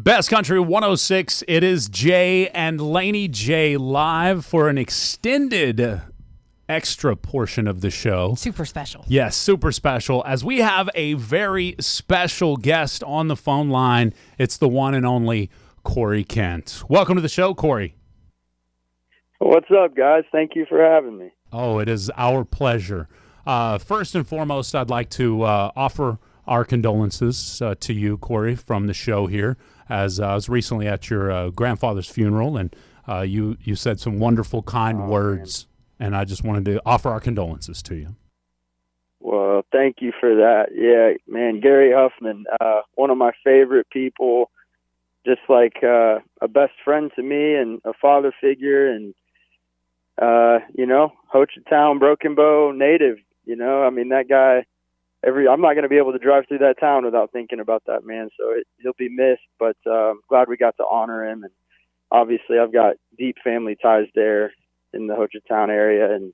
Best Country 106. It is Jay and Laney. Jay live for an extended extra portion of the show. Super special. Yes, super special. As we have a very special guest on the phone line. It's the one and only Cory Kent. Welcome to the show, Cory. What's up, guys? Thank you for having me. Oh, it is our pleasure. First and foremost, I'd like to offer our condolences to you, Cory, from the show here, as I was recently at your grandfather's funeral, and you said some wonderful, kind words, and I just wanted to offer our condolences to you. Well, thank you for that. Yeah, man, Gary Huffman, one of my favorite people, just like a best friend to me and a father figure, and, Hochatown, Broken Bow native, I mean, that guy, I'm not going to be able to drive through that town without thinking about that man. So he'll be missed, but I'm glad we got to honor him. And obviously I've got deep family ties there in the Hochatown area, and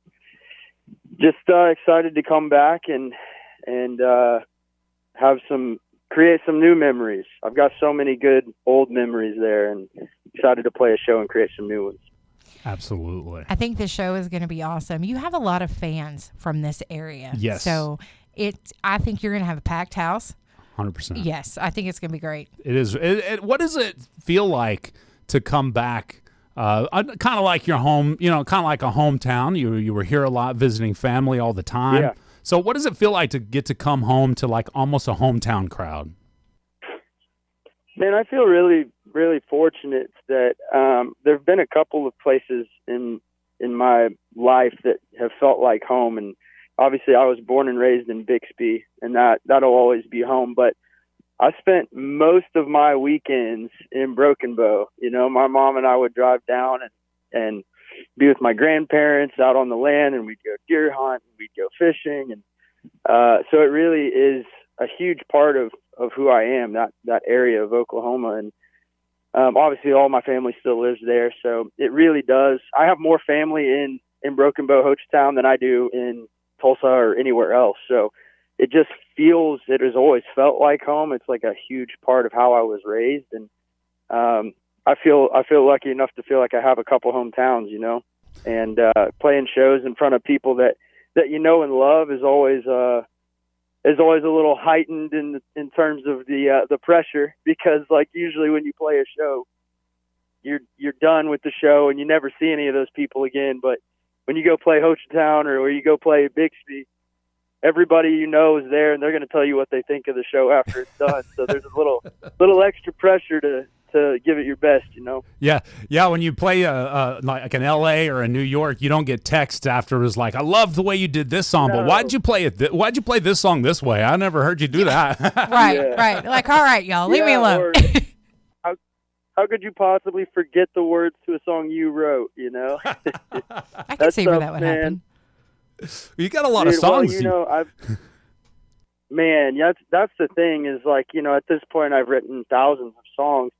just excited to come back and create some new memories. I've got so many good old memories there, and excited to play a show and create some new ones. Absolutely. I think the show is going to be awesome. You have a lot of fans from this area. Yes. So I think you're going to have a packed house. 100%. Yes, I think it's going to be great. It is. What does it feel like to come back? Kind of like your home, kind of like a hometown. You were here a lot, visiting family all the time. Yeah. So what does it feel like to get to come home to like almost a hometown crowd? Man, I feel really, really fortunate that there have been a couple of places in my life that have felt like home. And obviously I was born and raised in Bixby, and that'll always be home. But I spent most of my weekends in Broken Bow. My mom and I would drive down and be with my grandparents out on the land, and we'd go deer hunt, and we'd go fishing. And so it really is a huge part of who I am, that area of Oklahoma. And obviously all my family still lives there. So it really does. I have more family in Broken Bow, Hochatown than I do in Tulsa or anywhere else. So it just it has always felt like home. It's like a huge part of how I was raised. And I feel lucky enough to feel like I have a couple hometowns, and playing shows in front of people that and love is always a little heightened in terms of the pressure, because like usually when you play a show, you're done with the show and you never see any of those people again. But when you go play Hochatown or you go play Bixby, everybody is there, and they're going to tell you what they think of the show after it's done. So there's a little extra pressure to give it your best, Yeah. When you play like an LA or a New York, you don't get texts afterwards like, "I love the way you did this song, but why'd you play it? Why'd you play this song this way? I never heard you do that." Right. Like, all right, y'all, leave me alone. How could you possibly forget the words to a song you wrote? I can see where that would happen. You got a lot of songs. Well, that's the thing is, like, at this point I've written thousands of songs.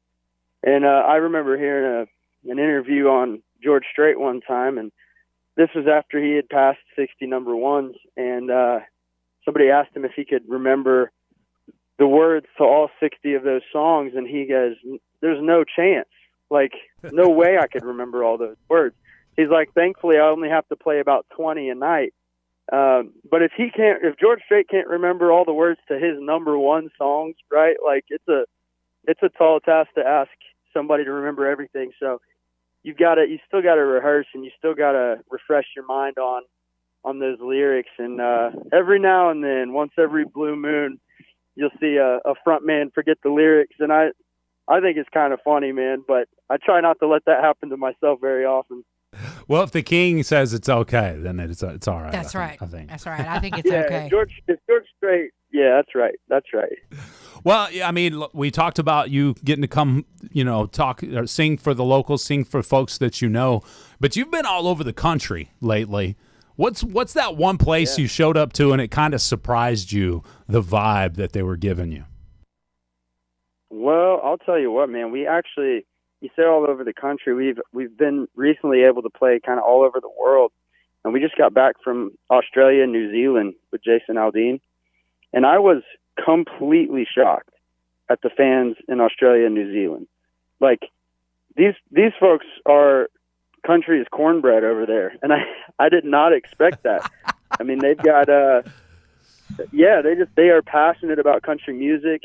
And I remember hearing an interview on George Strait one time, and this was after he had passed 60 number ones, and somebody asked him if he could remember the words to all 60 of those songs, and he goes, "There's no chance. Like, no way I could remember all those words." He's like, "Thankfully, I only have to play about 20 a night. But if George Strait can't remember all the words to his number one songs, right? Like, it's a tall task to ask somebody to remember everything. So you still got to rehearse, and you still got to refresh your mind on those lyrics. And every now and then, once every blue moon, you'll see a front man forget the lyrics, and I think it's kind of funny, man. But I try not to let that happen to myself very often. Well, if the king says it's okay, then it's all right. That's right. I think. That's right. I think it's okay. If George Strait, yeah, that's right. That's right. Well, I mean, we talked about you getting to come, talk or sing for the locals, sing for folks that you know, but you've been all over the country lately. What's that one place you showed up to and it kind of surprised you, the vibe that they were giving you? Well, I'll tell you what, man. You say all over the country. We've been recently able to play kind of all over the world, and we just got back from Australia and New Zealand with Jason Aldean, and I was completely shocked at the fans in Australia and New Zealand. Like these folks are country is cornbread over there, and I did not expect that. I mean, they've got they are passionate about country music.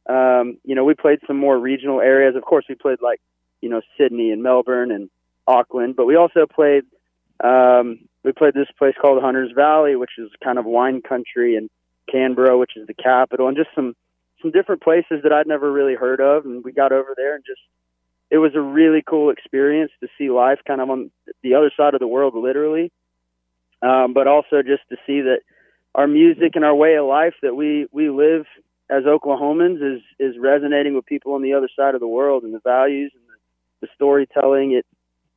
We played some more regional areas. Of course, we played like Sydney and Melbourne and Auckland, but we also played this place called Hunters Valley, which is kind of wine country, and Canberra, which is the capital, and just some different places that I'd never really heard of. And we got over there, and it was a really cool experience to see life kind of on the other side of the world, literally. But also just to see that our music and our way of life that we live as Oklahomans is resonating with people on the other side of the world, and the values and the storytelling.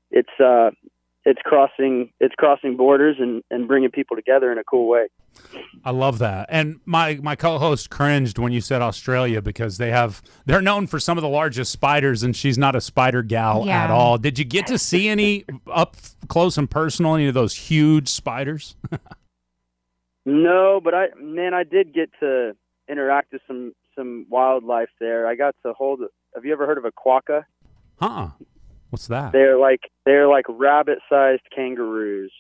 It's crossing borders and bringing people together in a cool way. I love that. And my co-host cringed when you said Australia, because they're known for some of the largest spiders, and she's not a spider gal at all. Did you get to see any up close and personal, any of those huge spiders? No, but I did get to interact with some wildlife there. I got to hold. Have you ever heard of a quokka? What's that? They're like rabbit-sized kangaroos.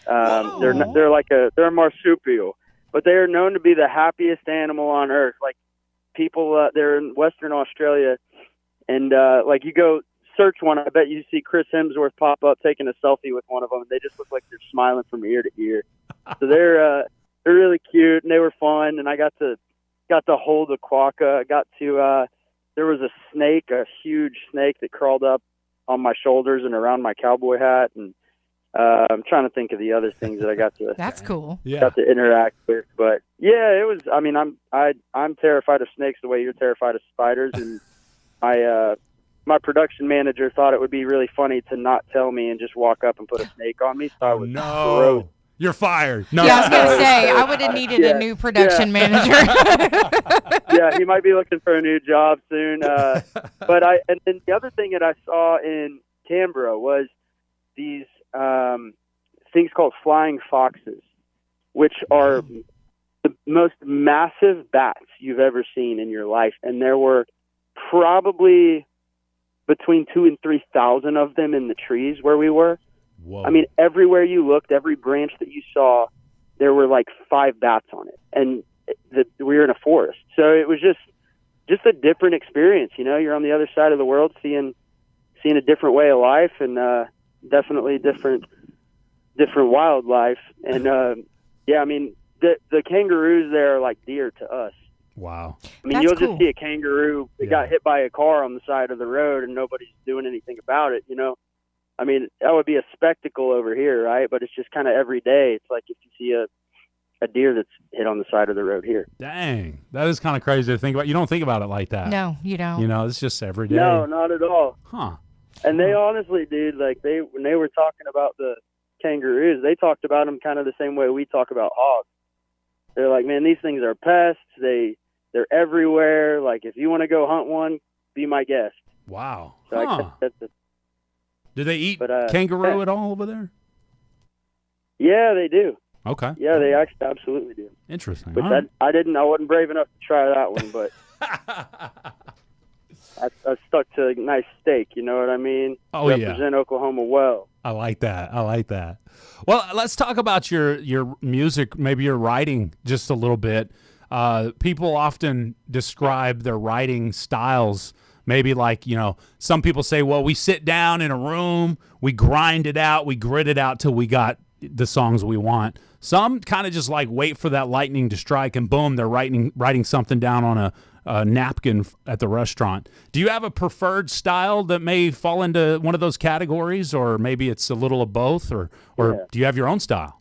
They're a marsupial, but they are known to be the happiest animal on earth. Like people, they're in Western Australia, and like you go search one, I bet you see Chris Hemsworth pop up taking a selfie with one of them, and they just look like they're smiling from ear to ear. So they're really cute, and they were fun. And I got to hold a quokka. I got to there was a snake, a huge snake that crawled up on my shoulders and around my cowboy hat, and I'm trying to think of the other things that I got to. That's cool. Got to interact with, but yeah, it was. I mean, I'm terrified of snakes the way you're terrified of spiders, and my production manager thought it would be really funny to not tell me and just walk up and put a snake on me. So I was gross. You're fired. No. Yeah, I was gonna say I would have needed a new production manager. Yeah, he might be looking for a new job soon. But and then the other thing that I saw in Canberra was these things called flying foxes, which are the most massive bats you've ever seen in your life, and there were probably between 2,000 and 3,000 of them in the trees where we were. Whoa. I mean, everywhere you looked, every branch that you saw, there were like 5 bats on it, and we were in a forest. So it was just a different experience. You're on the other side of the world, seeing a different way of life, and definitely different wildlife. And I mean, the kangaroos there are like deer to us. Wow. I mean, you'll just see a kangaroo that got hit by a car on the side of the road, and nobody's doing anything about it. I mean, that would be a spectacle over here, right? But it's just kind of every day. It's like if you see a deer that's hit on the side of the road here. Dang, that is kind of crazy to think about. You don't think about it like that. No, you don't. It's just every day. No, not at all. Huh. And they honestly, dude, like when they were talking about the kangaroos, they talked about them kind of the same way we talk about hogs. They're like, man, these things are pests. They're everywhere. Like, if you want to go hunt one, be my guest. Wow. So Do they eat kangaroo at all over there? Yeah, they do. Okay. Yeah, they actually absolutely do. Interesting. Which I wasn't brave enough to try that one, but I stuck to a nice steak. You know what I mean? Oh, Represent Oklahoma well. I like that. Well, let's talk about your music, maybe your writing just a little bit. People often describe their writing styles maybe like, some people say, well, we sit down in a room, we grind it out, we grit it out till we got the songs we want. Some kind of just like wait for that lightning to strike and boom, they're writing something down on a napkin at the restaurant. Do you have a preferred style that may fall into one of those categories, or maybe it's a little of both, or do you have your own style?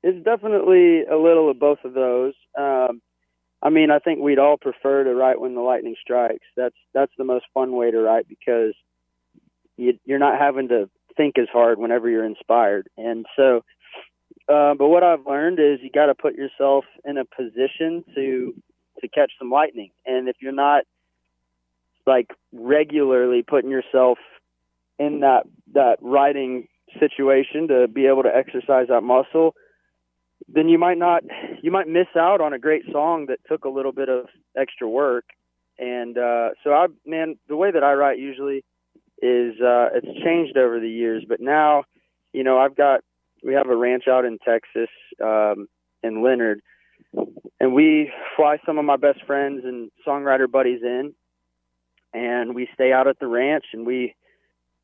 It's definitely a little of both of those. I think we'd all prefer to write when the lightning strikes. That's the most fun way to write, because you're not having to think as hard whenever you're inspired. And so, but what I've learned is you got to put yourself in a position to catch some lightning. And if you're not like regularly putting yourself in that writing situation to be able to exercise that muscle, then you might miss out on a great song that took a little bit of extra work. And so the way that I write usually is it's changed over the years, but now, we have a ranch out in Texas, in Leonard, and we fly some of my best friends and songwriter buddies in, and we stay out at the ranch, and we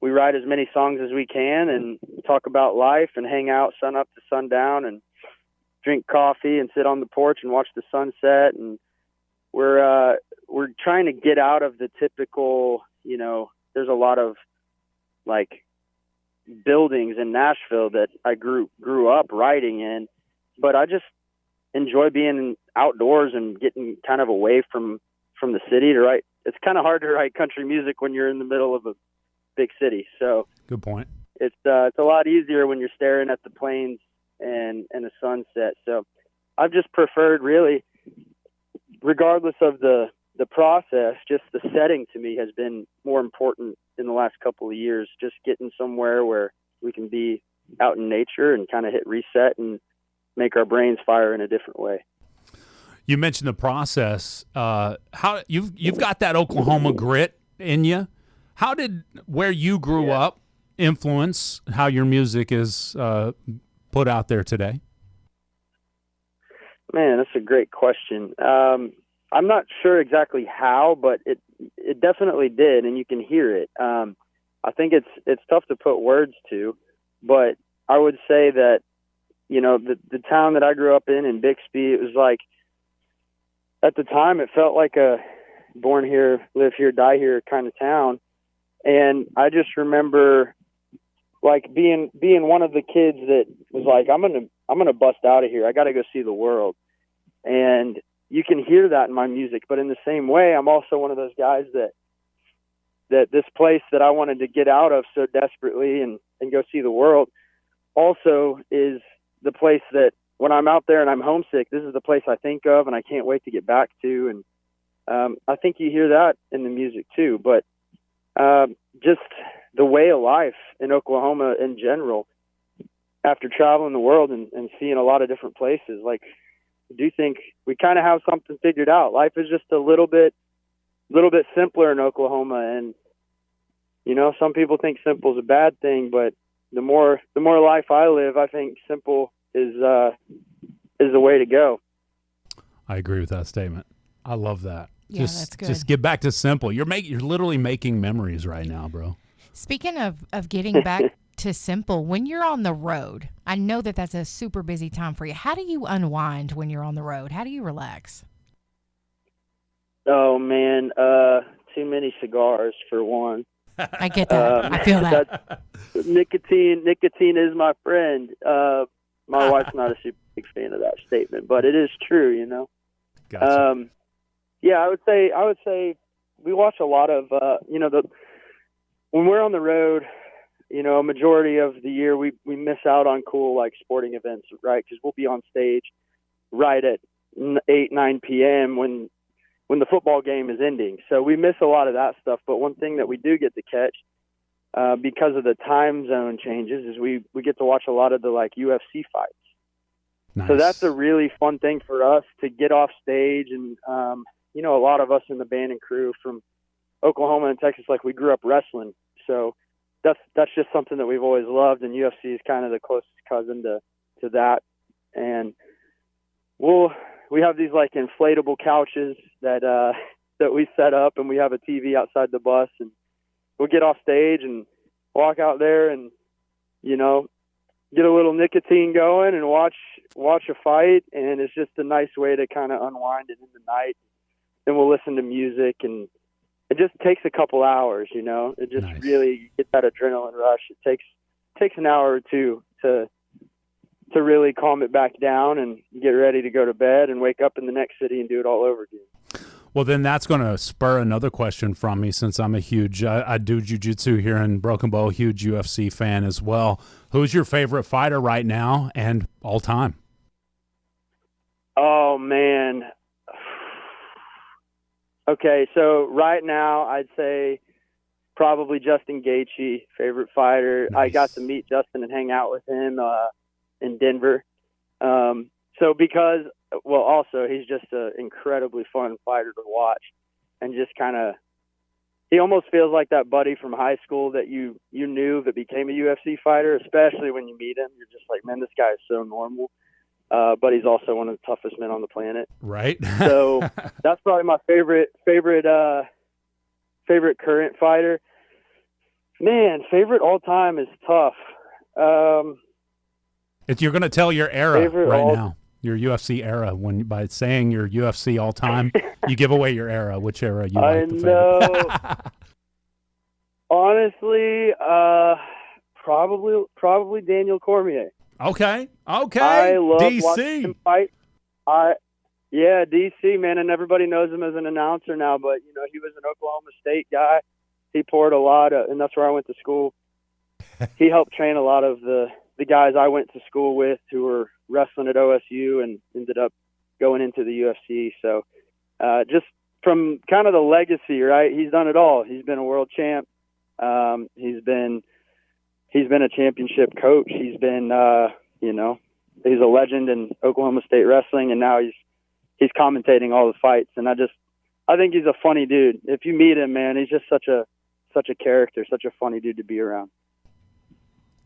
write as many songs as we can and talk about life and hang out sun up to sundown and drink coffee and sit on the porch and watch the sunset. And we're trying to get out of the typical, there's a lot of like buildings in Nashville that I grew up writing in, but I just enjoy being outdoors and getting kind of away from the city to write. It's kind of hard to write country music when you're in the middle of a big city. So good point. It's a lot easier when you're staring at the plains and the sunset. So I've just preferred, really, regardless of the process, just the setting to me has been more important in the last couple of years. Just getting somewhere where we can be out in nature and kind of hit reset and make our brains fire in a different way. You mentioned the process. How you've got that Oklahoma grit in you. How did where you grew up influence how your music is put out there today? Man, that's a great question. I'm not sure exactly how, but it definitely did, and you can hear it. I think it's tough to put words to, but I would say that, the town that I grew up in Bixby, it was like, at the time, it felt like a born here, live here, die here kind of town. And I just remember like being one of the kids that was like, I'm going to bust out of here. I got to go see the world. And you can hear that in my music, but in the same way, I'm also one of those guys that this place that I wanted to get out of so desperately and go see the world also is the place that when I'm out there and I'm homesick, this is the place I think of and I can't wait to get back to. And I think you hear that in the music too, but just the way of life in Oklahoma in general, after traveling the world and seeing a lot of different places, like, I do think we kind of have something figured out. Life is just a little bit simpler in Oklahoma. And, some people think simple is a bad thing, but the more life I live, I think simple is the way to go. I agree with that statement. I love that. Yeah, that's good. Just get back to simple. You're literally making memories right now, bro. Speaking of getting back to simple, when you're on the road, I know that that's a super busy time for you. How do you unwind when you're on the road? How do you relax? Oh man, too many cigars for one. I get that. I feel that. Nicotine is my friend. My wife's not a super big fan of that statement, but it is true, Gotcha. Yeah, I would say we watch a lot of, when we're on the road, a majority of the year we miss out on cool, like, sporting events, right? Because we'll be on stage right at 8, 9 p.m. when the football game is ending. So we miss a lot of that stuff. But one thing that we do get to catch, because of the time zone changes, is we get to watch a lot of the, like, UFC fights. Nice. So that's a really fun thing for us to get off stage. And, a lot of us in the band and crew from Oklahoma and Texas, like, we grew up wrestling. So that's just something that we've always loved. And UFC is kind of the closest cousin to that. And we have these, like, inflatable couches that we set up, and we have a TV outside the bus, and we'll get off stage and walk out there and, get a little nicotine going and watch a fight. And it's just a nice way to kind of unwind it in the night. Then we'll listen to music, and it just takes a couple hours, it just Nice. really get that adrenaline rush. It takes an hour or two to really calm it back down and get ready to go to bed and wake up in the next city and do it all over again. Well, then that's going to spur another question from me, since I'm a huge, I do jiu-jitsu here in Broken Bow, huge UFC fan as well. Who's your favorite fighter right now and all time? Oh, man. Okay, so right now I'd say probably Justin Gaethje, favorite fighter. Nice. I got to meet Justin and hang out with him in Denver. Also he's just an incredibly fun fighter to watch, and just kind of, he almost feels like that buddy from high school that you knew that became a UFC fighter, especially when you meet him. You're just like, man, this guy is so normal. But he's also one of the toughest men on the planet. Right. So that's probably my favorite current fighter. Man, favorite all time is tough. If you're going to tell your era right now, your UFC era, by saying your UFC all time, you give away your era. Which era you like the favorite? Honestly, probably Daniel Cormier. Okay. I love DC. watching him fight. DC, man, and everybody knows him as an announcer now, but he was an Oklahoma State guy. He poured a lot and that's where I went to school. He helped train a lot of the guys I went to school with who were wrestling at OSU and ended up going into the UFC. So just from kind of the legacy, right? He's done it all. He's been a world champ. He's been a championship coach. He's been, he's a legend in Oklahoma State wrestling, and now he's commentating all the fights. And I think he's a funny dude. If you meet him, man, he's just such a character, such a funny dude to be around.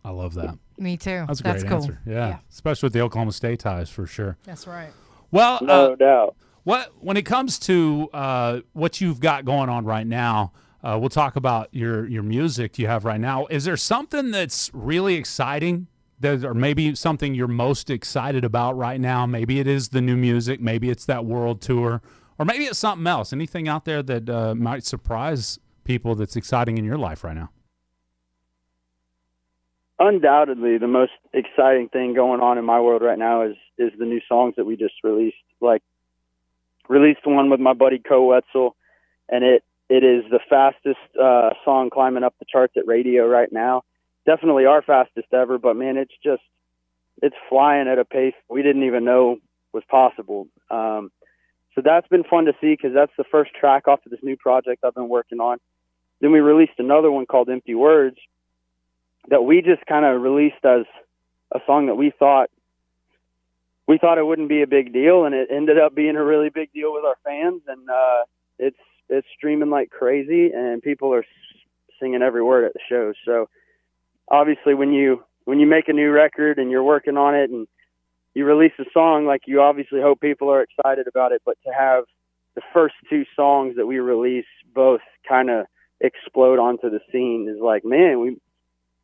I love that. Me too. That's a great cool. answer. Yeah, especially with the Oklahoma State ties, for sure. That's right. Well, no doubt. When it comes to what you've got going on right now, we'll talk about your music you have right now. Is there something that's really exciting, or maybe something you're most excited about right now? Maybe it is the new music. Maybe it's that world tour. Or maybe it's something else. Anything out there that might surprise people that's exciting in your life right now? Undoubtedly, the most exciting thing going on in my world right now is the new songs that we just released. Like, released one with my buddy Koe Wetzel, and it is the fastest song climbing up the charts at radio right now. Definitely our fastest ever, but man, it's flying at a pace we didn't even know was possible. So that's been fun to see, because that's the first track off of this new project I've been working on. Then we released another one called Empty Words that we just kind of released as a song that we thought it wouldn't be a big deal, and it ended up being a really big deal with our fans, and it's streaming like crazy, and people are singing every word at the shows. So obviously when you make a new record and you're working on it and you release a song, like, you obviously hope people are excited about it, but to have the first two songs that we release both kind of explode onto the scene is like, man,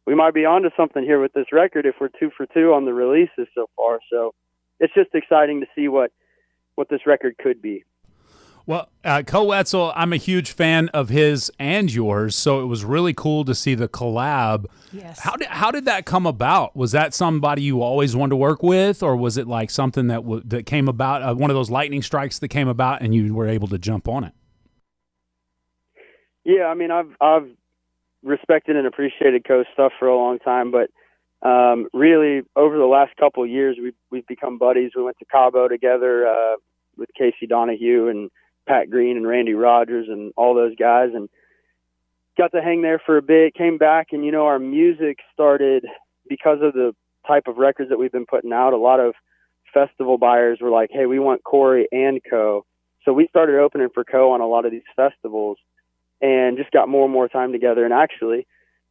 we might be onto something here with this record if we're 2 for 2 on the releases so far. So it's just exciting to see what this record could be. Well, Koe Wetzel, I'm a huge fan of his and yours, so it was really cool to see the collab. Yes. How did that come about? Was that somebody you always wanted to work with, or was it like something that came about, one of those lightning strikes that came about and you were able to jump on it? Yeah, I mean, I've respected and appreciated Koe's stuff for a long time, but really over the last couple of years, we've become buddies. We went to Cabo together with Casey Donahue and Pat Green and Randy Rogers and all those guys, and got to hang there for a bit, came back, and our music started, because of the type of records that we've been putting out, a lot of festival buyers were like, hey, we want Cory and Koe. So we started opening for Koe on a lot of these festivals, and just got more and more time together. And actually,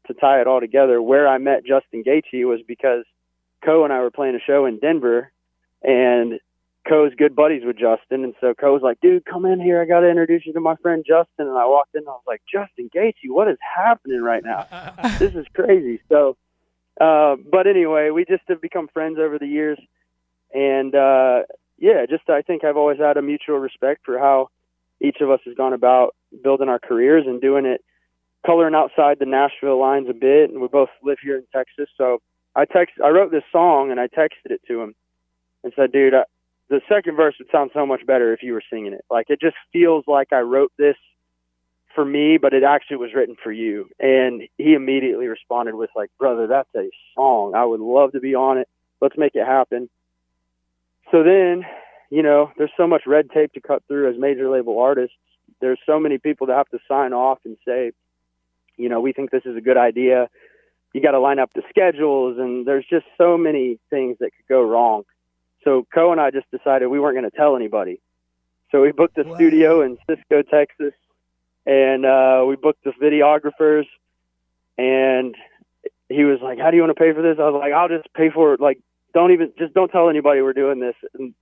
to tie it all together, where I met Justin Gaethje was because Koe and I were playing a show in Denver, and Koe's good buddies with Justin. And so Koe was like, dude, come in here. I got to introduce you to my friend Justin. And I walked in and I was like, Justin Gaethje, what is happening right now? This is crazy. So, but anyway, we just have become friends over the years. And, I think I've always had a mutual respect for how each of us has gone about building our careers and doing it, coloring outside the Nashville lines a bit. And we both live here in Texas. So I wrote this song and I texted it to him and said, dude, the second verse would sound so much better if you were singing it. Like, it just feels like I wrote this for me, but it actually was written for you. And he immediately responded with like, brother, that's a song. I would love to be on it. Let's make it happen. So then, there's so much red tape to cut through as major label artists. There's so many people that have to sign off and say, we think this is a good idea. You got to line up the schedules, and there's just so many things that could go wrong. So Coe and I just decided we weren't going to tell anybody. So we booked a studio in Cisco, Texas, and we booked the videographers. And he was like, "How do you want to pay for this?" I was like, "I'll just pay for it. Like, don't tell anybody we're doing this." And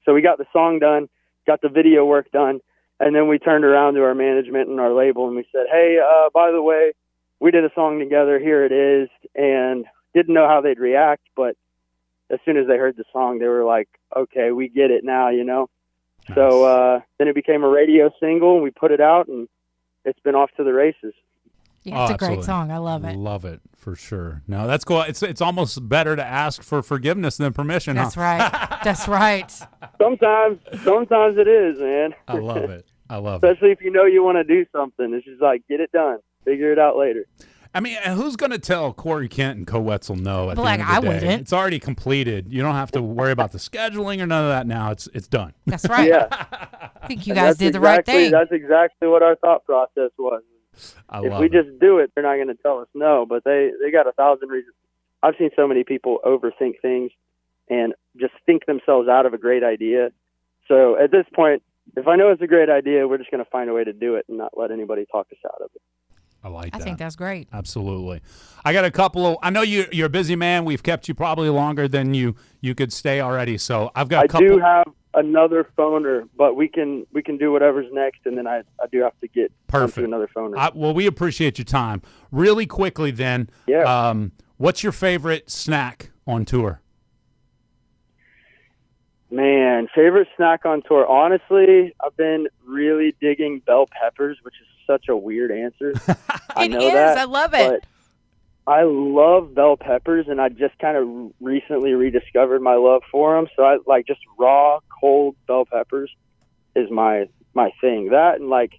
so we got the song done, got the video work done, and then we turned around to our management and our label and we said, "Hey, by the way, we did a song together. Here it is." And didn't know how they'd react, but as soon as they heard the song, they were like, "Okay, we get it now," Nice. So then it became a radio single, and we put it out, and it's been off to the races. Yeah, it's a great song. I love it. Love it for sure. No, that's cool. It's almost better to ask for forgiveness than permission. That's right. That's right. Sometimes it is, man. I love it. Especially if you know you want to do something. It's just like, get it done. Figure it out later. I mean, who's going to tell Cory Kent and Koe Wetzel no at the end of the day? I wouldn't. It's already completed. You don't have to worry about the scheduling or none of that now. It's done. That's right. Yeah. I think you guys did the right thing. That's exactly what our thought process was. If we just do it, they're not going to tell us no, but they got 1,000 reasons. I've seen so many people overthink things and just think themselves out of a great idea. So at this point, if I know it's a great idea, we're just going to find a way to do it and not let anybody talk us out of it. I like that. I think that's great. Absolutely. I got a couple of. I know you're a busy man. We've kept you probably longer than you could stay already. So I've got. I do have another phoner, but we can do whatever's next, and then I do have to get onto another phoner. Well, we appreciate your time. Really quickly, then. Yeah. What's your favorite snack on tour? Man, favorite snack on tour. Honestly, I've been really digging bell peppers, which is such a weird answer. I know that. I love it. I love bell peppers, and I just kind of recently rediscovered my love for them. So I like just raw, cold bell peppers is my thing. That and like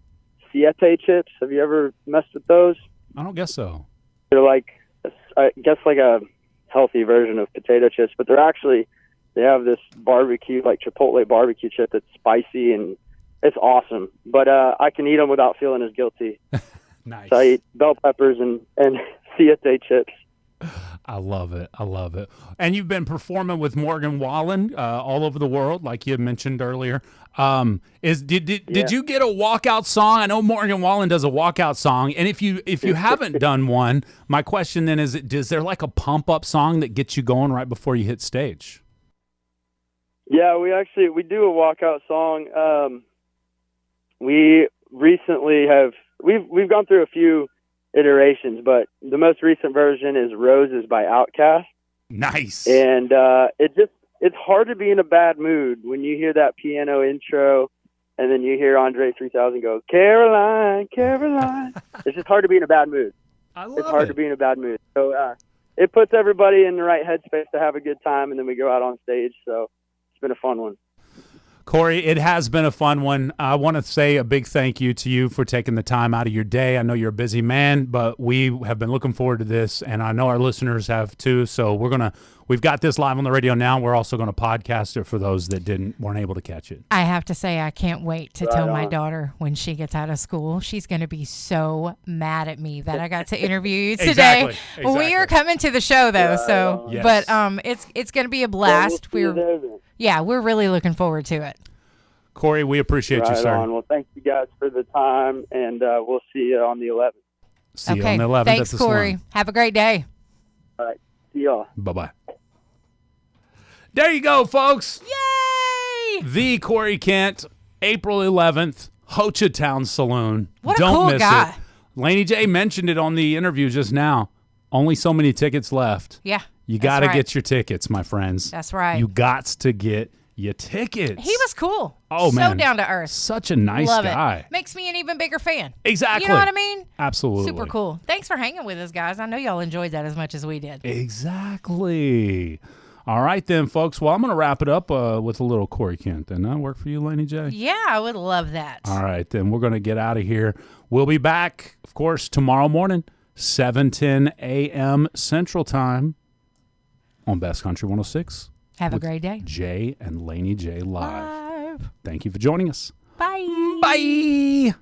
siete chips. Have you ever messed with those? I don't guess so. They're like, I guess like a healthy version of potato chips, but they have this barbecue, like Chipotle barbecue chip that's spicy and it's awesome. But I can eat them without feeling as guilty. Nice. So I eat bell peppers and siete chips. I love it. And you've been performing with Morgan Wallen all over the world, like you had mentioned earlier. Did you get a walkout song? I know Morgan Wallen does a walkout song, and if you haven't done one, my question then is there like a pump up song that gets you going right before you hit stage? Yeah, we do a walkout song. We recently we've gone through a few iterations, but the most recent version is Roses by Outkast. Nice. And it's hard to be in a bad mood when you hear that piano intro and then you hear Andre 3000 go, Caroline, Caroline. It's just hard to be in a bad mood. It's hard to be in a bad mood. So it puts everybody in the right headspace to have a good time, and then we go out on stage. So it's been a fun one. Cory, it has been a fun one. I want to say a big thank you to you for taking the time out of your day. I know you're a busy man, but we have been looking forward to this, and I know our listeners have too. So we've got this live on the radio now. We're also going to podcast it for those that weren't able to catch it. I have to say, I can't wait to tell my daughter when she gets out of school. She's going to be so mad at me that I got to interview you today. Exactly. We are coming to the show though, so yes. But it's going to be a blast. We're really looking forward to it. Cory, we appreciate you, sir. Well, thank you guys for the time, and we'll see you on the 11th. See you on the 11th. Thanks, Cory. Have a great day. All right. See y'all. Bye-bye. There you go, folks. Yay! The Cory Kent, April 11th, Hochatown Saloon. What a Don't cool miss guy. it. Laney J mentioned it on the interview just now. Only so many tickets left. Yeah. You got to get your tickets, my friends. That's right. You got to get your tickets. He was cool. Oh, man. So down to earth. Such a nice guy. It. Makes me an even bigger fan. Exactly. You know what I mean? Absolutely. Super cool. Thanks for hanging with us, guys. I know y'all enjoyed that as much as we did. Exactly. All right, then, folks. Well, I'm going to wrap it up with a little Cory Kent. Doesn't that work for you, Laney J? Yeah, I would love that. All right, then. We're going to get out of here. We'll be back, of course, tomorrow morning, 7:10 a.m. Central Time on Best Country 106. Have a great day. Jay and Laney J live. Thank you for joining us. Bye. Bye.